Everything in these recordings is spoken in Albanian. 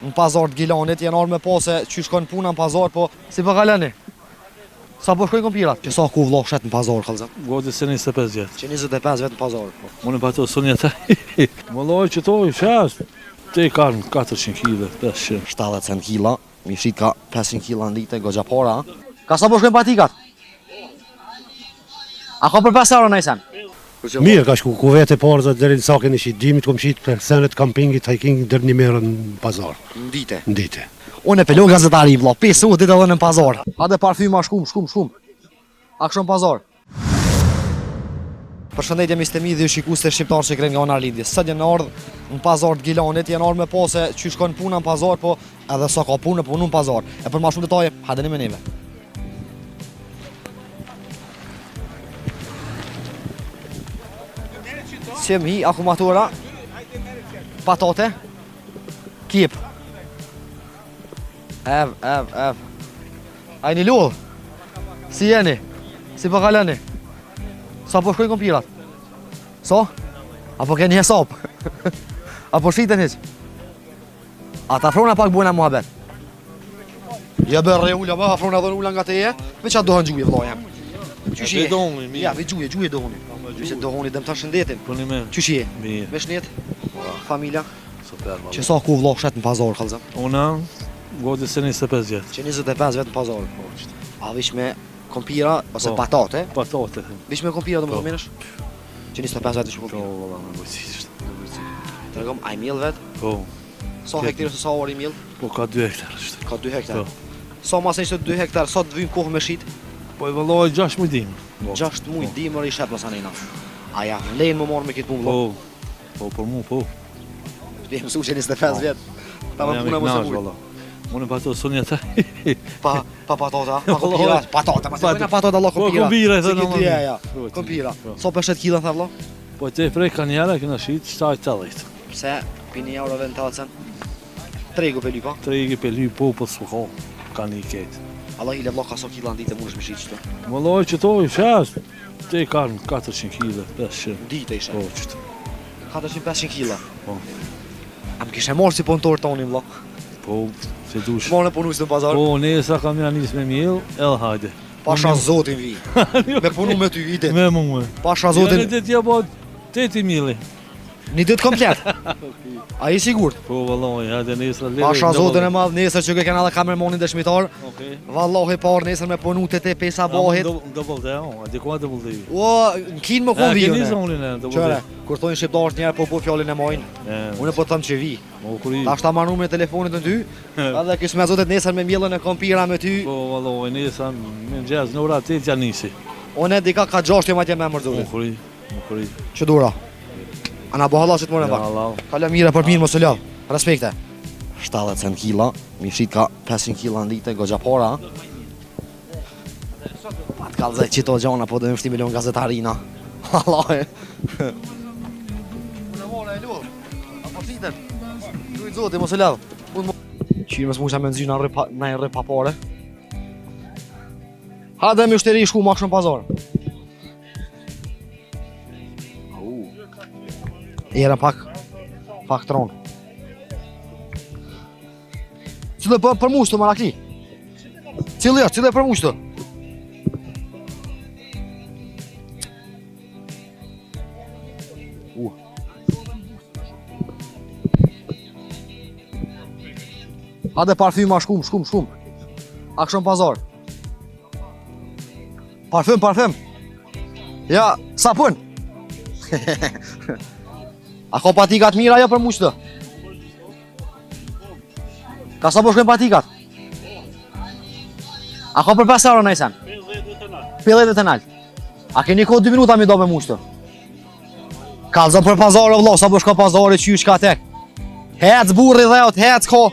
në pazar të Gilanit, janë arë me po se që shkon puna në pazar, po si për kaleni? Sa po shkojnë kompirat? Që sa ku vlo shet në pazar, kalzat? Godi se 25 vjetë. Që 25 vetë në pazar. Unë pa to sonja ta. Më loj që to i shas. Te kanë 400 kg, 500. 70 kg, mi shit ka 500 kg në dite, goxha para. Ka sa po shkojnë patikat? A ka për 5 euro nëjsen? Mirë ka shku, ku vete parë deri në sakin e shitgjimit, kom shit për senet kampingit, hiking deri një merë në pazar. Në dite. Në dite. Unë e pelo gazetari vla, 5 u ditë edhe në pazar. Hade parfyma shkum. A këshon pazar? Përshëndetje mistemi dhe shikues të shqiptarë që krenë nga ona Lindjes. Sot janë ardhur në pazar të Gilanit, janë ardhur me po se që shkon puna në pazar, po edhe sa ka punë në pazar. E për ma shumë detaje, hadeni me neve. Qemi, akumatora, patate, kip. Ev. Ajni lull, si jeni, si për kaleni, sa po shkojnë kompirat? So? Apo keni hesap? Apo shiten hiq? A ta afrona pak bujna muhabet? Ja bërre ulla, ba afrona dhe ulla nga teje, me qa dohën gjuje vloja. Qysh je? Ja, me gjuje dohëni. Qysh e dohëni dëmë të shëndetin? Po një me. Qysh je? Mirë. Me shnet? Familja? Super, valla. Që sa ku vlo shet në pazar, kalzëm? Una, godi se 25 vjetë. Që 25 vetë në pazar. A vish me kompira, ose patate? Patate. Vish me kompira dhe më të minësh? Që 25 vetë që Po, kompira. valla, në bojësisht. Të regom, a i mil vetë? Po, Sa hektarë ose sa orë i mil? po ka 2 hektar është. Ka 2 hektar. Po. Sa mas ishte 2 hektar, sa të vyjmë kohë me shit? Po e vëlloj 6 mujdim. 6 mujt dimër i shet mësa nejna. A ja, lejnë më marrë me këtë punë vlo? Po, për mu, po. Dhe mësu që 25 vjetë. Ta më puna më se mujt. Unë pa to sonja ta. Pa patata, pa kompira, patata, ma se pojna patata Allah kompira. Po kompira, Se thënë këtë Allah. ja, kompira. Sa për 7 kila, tha vlo? Po te prej ka njëra, këna shit, 7-8. Pse, pini eurove në tacen? Tregu për lypa. 3 i pe lyp, po s'u ka. Ka një ketë. Allah i le vlo ka so kila në ditë mundesh me shit qëto. Më loj që to i shas. Te kanë 400 kg, 500. Dite ishe. Po, qëtë. 400-500 kila. Po. A më kishe marrë si punëtor toni vlo? Po, se dush. Shmonë e punus në pazar? Po, nesa kam ja nis me miell, edhe hajde. Pasha zotin vi. Me punu me ty vitet. Me mua. Pasha Zotin. zotin, Një ditë ja bo 8 milli. një ditë komplet. A i sigurt? Po, valloj, hajde nesër le. Pasha zotin e madh nesër që kena edhe kamermonin dëshmitar. Okej. Vallahi parë nesër me punu të te pesa bahit. Double down, a di ku double down. O, në kinë më kon Keni vijone. zonin e double Qëre, down. kur thonë shqiptarët njerë po fjallin e majnë. Unë po thëmë që vi. Po, kuri. Ta shta marru me telefonit në ty. Edhe kish me zotet nesër me mjellën e kompira me ty. Po, valloj, nesër me gjaz në ora 8 ja nisi. Unë e dika ka 6 ma tje me Po, mërzotit. kuri. Që dura? Ana bo halal që të morën Ja, pak. Allah. Kalla mire për mirë mos u lodh. Respekte. 70 kg, mi shit ka 500 kg në dite, goxha para. Pa të kallëzaj qito gjona, po dhe më shti milion gazetarina. Allahe. Unë e mora e lodh. A po shiten? Duj zoti, mos u lodh. Qyrë mësë musha me nëzyrë në rrë papare. Hade me ushteri shku ma këshën pazar. Era pak tronë. Cile për mushtë të marakli? Cile për mushtë? Hade parfyma shkum. A këshon pazar? Parfym. Ja, sapun. A ka patikat mira jo për mushtë? Ka sa po shkojnë patikat? A ka për 5 euro nëjsen? 50 të nalë. A keni kohë 2 minuta mi do me mushtë? Kalzën për pazarë vlo, sa po shko pazarë qysh ka tek. Hec burri dhe ot, hec ko.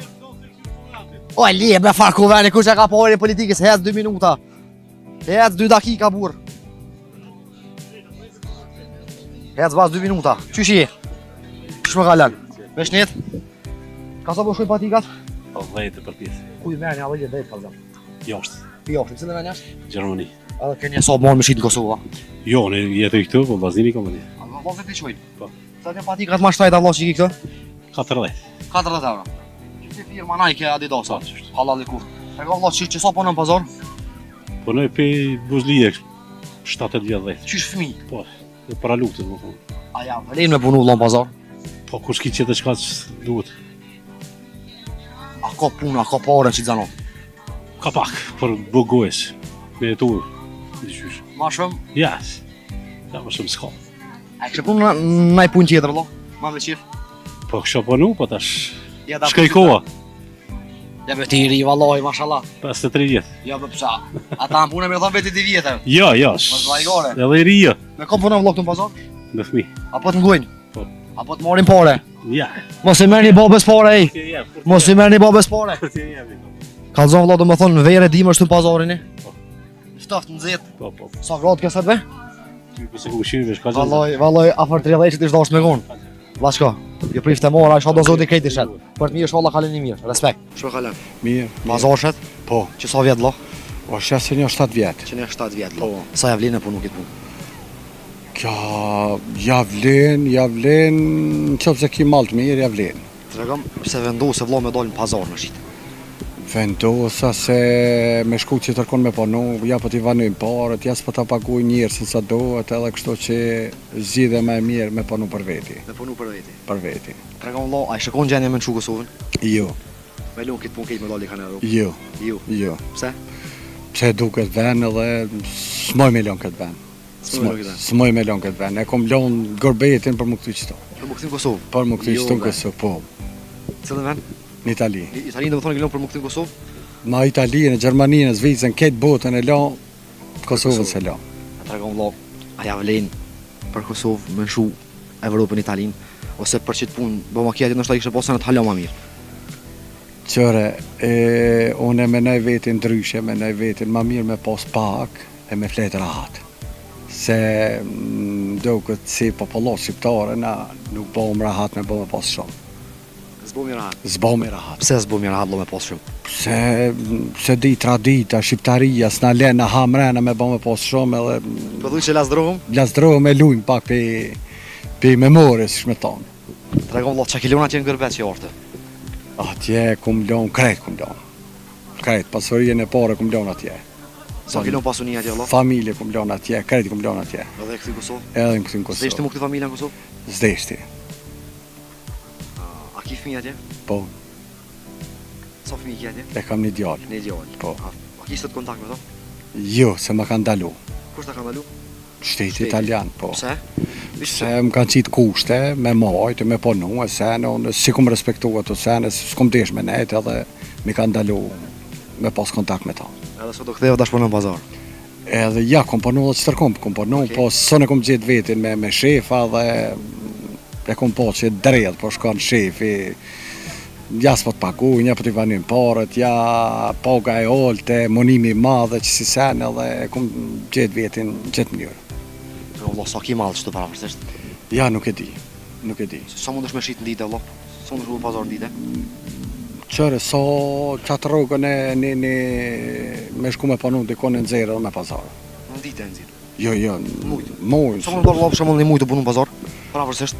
O libe me farë ku veni, kush e ka pojri politikës, hec 2 minuta. Hec 2 dakika burr. Hec bas 2 minuta, qysh je? Qysh më kalan? Me shnet? Ka sa po shkojnë patikat? 10 për pjesë. Ku i merë një avëllje 10 kalzëm? Jashtë, Pjoshtë, cilë me njështë? Gjermani. Edhe kënje sa marrë me shqitë në Kosova. Jo, në jetoj këtu, po vazini kom edhe. A më vazit të qojnë? Po. Sa të patikat ma shtajt Allah që i ki këtë? 40. 40 euro. Që ti Firma Nike Adidas. Halal i kurth. Tregon valla që sa punon në pazar? Punoj pe buzlije 7-8 vjet 10. Qysh fëmijë? Po, e para luktës, më thonë. A ja, vlen me punu valla në pazar? Po, kur s'ki qëtë qka që duhet. A ka puna, a ka pare që zanon? Ka pak, për bugojës, me e tur, diqysh. Ma shumë? Jas, ja më shumë s'ka. A kështë punu naj pun tjetër, valla? Ma me qif? Po, kësha punu, po tash, Ja, da shkaj koha, Ja be ti ri, vallaj, mashallah. 53 vjet. Ja be psa. Ata në punë me thonë veti 10 vjetër. Ja, ja, Mos vajgore. edhe i rija, Me kom punon vllok në pazar? me fmi. Apo të ngujnë? Po. Apo të marrin pare? Ja, Mos i merrni babës pare, ej. Mos i merrni babës pare. Kur ti jemi. Kallzon valla, do më thonë vere dimër shtu në pazarin e. Po. Ftoft nxehtë. Po, po, Sa gradë ke sot be? ty pëse ku shirë, shka që Vallaj, afër 30 të dash me gon. Vllashko, ju prifte mora, isha do zoti krejt ishet. Për të mirë shvalla kalën i mirë. Respekt. Çfarë kalën? Mirë. Pazarshet? Po, Që sa vjet vlla? o shesë një 7 vjet. Që ne 7 vjet. Po. Sa ja vlen e punu këtë punë? Kjo ja vlen, në qëpë se ki malë të mirë, ja vlen. Tregom pse vendose vlla me dal në pazar në shit. Vendosa se me shku që tërkon me panu, ja po t'i vanojmë parët, ja s'po t'a paguaj njërë se sa dohet, edhe kështu që zgjidhe më e mirë me panu për veti. Me punu për veti. Për veti. Tregom vlla, ai shikon gjendje me në Kosovën? Jo, Me lun këtë punë këtë me dali kanë Europë. jo, Ju. jo. Pse? Pse duket ven edhe s'moj me lon këtë ven. S'moj këtë ven. S'moj me lon këtë ven. E kom lon gorbetin për më këtu qëto. Për më kthim Kosovë. Për më këtu Jo, qëto në be. Kosovë, po. Cilën vend? Në Itali. Italinë do të thonë që lën për më kthim Kosovë. Ma Italinë, Gjermaninë, Zvicën, këtë botën e la, Kosovën se la. Tregon vlla, a ja vlen për Kosovë më nshu Evropën Italinë ose për çit punë, bo ma kia ti ndoshta ishte pasën të hala më mirë. Qëre, unë e menaj vetin ndryshe, menaj vetin ma mirë me pas pak e me flet rahat. Se do këtë si popullat shqiptare, na nuk bom rahat me bom e pas shumë. S'bëm rahat. Zbom e rahat. Pse s'bëm rahat vlla me pas shumë? Se di tradita, shqiptaria, s'na len na hamrena me bom e pas shumë edhe Po thuaj që las drogëm? lasdrohë me lujmë pak pe memore, si shme thonë. Tregon vlla çka kilona që në gërbet që orte. Atje kum lon, krejt kum lon. Krejt, pasurien e pare kum lon atje. Sa kilon pasunia atje vlla? Familje kum lon atje, krejt kum lon atje. Edhe këthy Kosovë. Edhe në këtyn Se ishte Kosovë. më këtë familja në Kosovë? Zdeshti, A ki fëmijë atje? po, Sa fëmijë ki atje? e kam një djallë. Në djalë. Po. A ki sot kontakt me to? Jo, se ma kanë dalu. Kush ta ka ndalu? Shteti Shteti. italian, po. Pse? Se më kanë qitë kushte, me majtë, me ponu, e sene, unë si kum respektu ato sene, s'kum desh me nejtë edhe mi kanë dalu me pas kontakt me ta. Edhe sot do ktheu tash punon në pazar. Edhe ja, kom ponu dhe që tërkom, kom ponu, Okej. po së në kom gjithë vetin me shefa dhe e kom po që drejt, po shkon shefi, ja s'po të pagu, një po t'i vanim parët, ja paga e olte, monimi madhe që si sen edhe e kom gjithë vetin gjithë mënyrë. Tregon vlla sa ki mall çto paraftësisht. Ja, nuk e di, nuk e di. Sa mundesh me shit në ditë vlla? Sa mundesh me pazar në ditë? Qëre, so qatë rogën me shku me panu dikon e nxerë dhe me pazarë. Në ditë e nxit. Jo, jo, Mujt. mujt. Sa mund të valla për shembull në mujt të punu në pazar? Paraftësisht.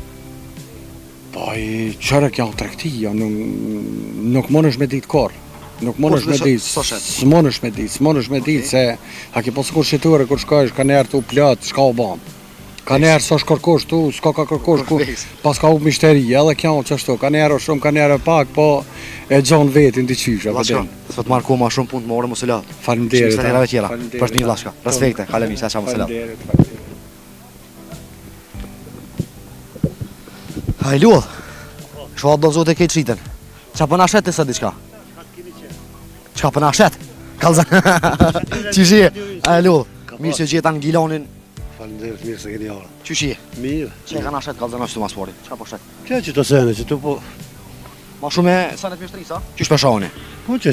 Po i qëre kjo tregti, jo, nuk mënesh me ditë korë. Nuk mënesh me ditë, sa shet? s'mënesh me ditë, se a ki posë kur shiture, kur shkojsh, ka njerë tu plot, shka u ban. Ka njerë sa shkërkosh tu, s'ka ka kërkosh, ku pas ka u mishteri, edhe kjo qashtu, ka njerë o shumë, ka njerë pak, po e gjon vetin diqysh, apo Vllashka, din. s'po të marr kohë ma shumë punë të more mos e la. Faleminderit. Shqiptar herave tjera. Faleminderit. Për një vllashka. Respekte, kalemi sa mos e la. Haj lull. Shko do zote këtë shiten. Qa për na shet të sa diçka? Qka për na shet? Kalzan. Qyshi? Haj lull. Mirë që gjetan gilonin. Faleminderit, mirë se keni ardhur. Qyshi? Mirë. Që ka na shet kalzan ashtu mas pari? Qka po shet? Kjo që të sene, që tu po... Ma shumë e sanet mjeshtri sa? Qysh për shahoni? Po që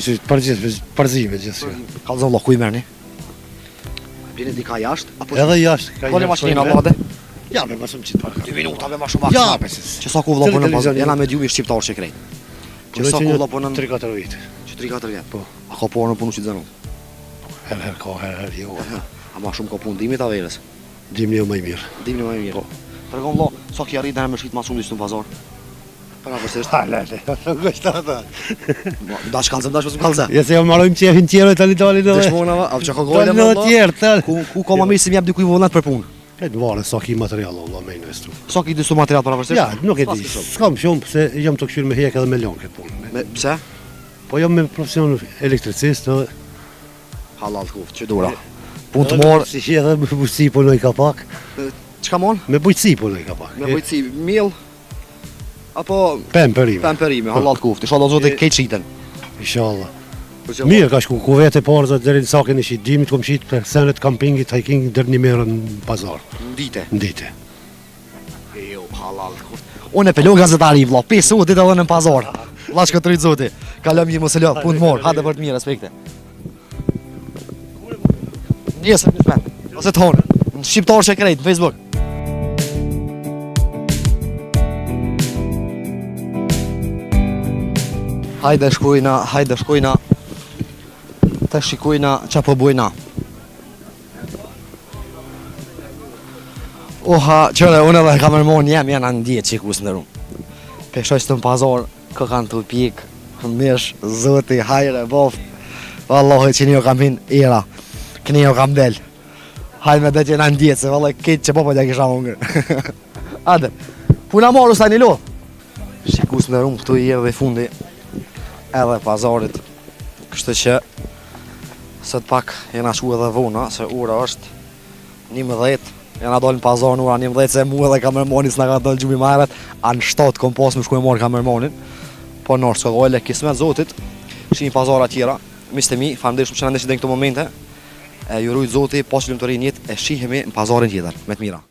përzime gjithë. Kalzan Allah, ku i merni? Blini dika jashtë? Apo Edhe jashtë. Po një maqina, vade? Ja, me ma shumë qitë parë. 2 minuta me ma shumë Ja, aksa. Që sa ku vlla punën pas, jena me djumi shqiptar që krejt. Që sa ku vlla punën 3-4 vite. që 3-4 vjet. Po. A ka punë punu që zanon? Her ka, her jo. A ma shumë ka punë dimit a verës? Dimni jo më i mirë. Dimni më e mirë. Po. Tregon vlla, sa ki arrit dhe me shkit ma shumë diçtë në pazar? Parakoshtisht. Halale, gështata. Dash kallzë, dash mos kallzë. Ja se marrojmë qefin tjerë tani dali do. Dëshmonave, apo çka gojë Në më tjerë, tani. Ku ka më mirë si më jap dikuj vullnat për punë. Këtë varë sa ki material Allah me investu. Sa ki dy su material parakoshtisht? Ja, nuk e Pas di. kështu. S'kam shumë se jam të këshyrë me hek edhe me lon këtë punë. Pse? Po jam me profesion elektricist edhe Halal kuft, që dura. Punë të morë, si që edhe me bujqësi punoj ka pak. çka mon? Me bujqësi punoj ka pak. Me bujqësi, miell apo Pemperime. pemperime, halal kuft. Inshallah zoti keq shiten. Inshallah. Mirë ka shku ku vete parë deri në sakin e shitjimit, kom shit për senet kampingit, hiking deri një merë në pazar. Ndite. Në dite. Jo, halal kuft. Unë e pelon gazetari vlla, 5 ditë edhe në pazar. Vlla çka trit zoti. Kalom mirë mos e lë, punë të morë, hajde për të mirë, respekte. Njëse në shpen, ose të honë, në shqiptarë që krejtë, në Facebook. Hajde shkojna, të shikojna që po bujna. Oha, qëre, unë edhe kamermon janë ndjetë që i kusë në rumë. Peshoj së të në pazar, kë kanë të pikë, mish, zoti, hajre, boft. Wallahi që një kam hin era. Këni jo kam del. Hajde me dhe që jena ndjetë, se valla këtë që popa t'ja kisha hongër. Ade, puna marru s'ta një lo. Shikus me rumë këtu i erë dhe fundi edhe pazarit. Kështë që sët pak jena shu edhe vona, se ura është 11. Jena dalë në pazar në ura 11, se mu edhe kamermoni s'na ka dalë gjumi maret. Anë 7 kom pas me shku e marrë kamermonin. Po nërë s'ka gojle kismet zotit. Shimi pazara tjera. Miste mi, falemderit shumë që në ndeshit dhe në këto momente. Ju rujt zoti, pas që lëmë të rinjit, e shihemi në pazarin tjetër, me të mira.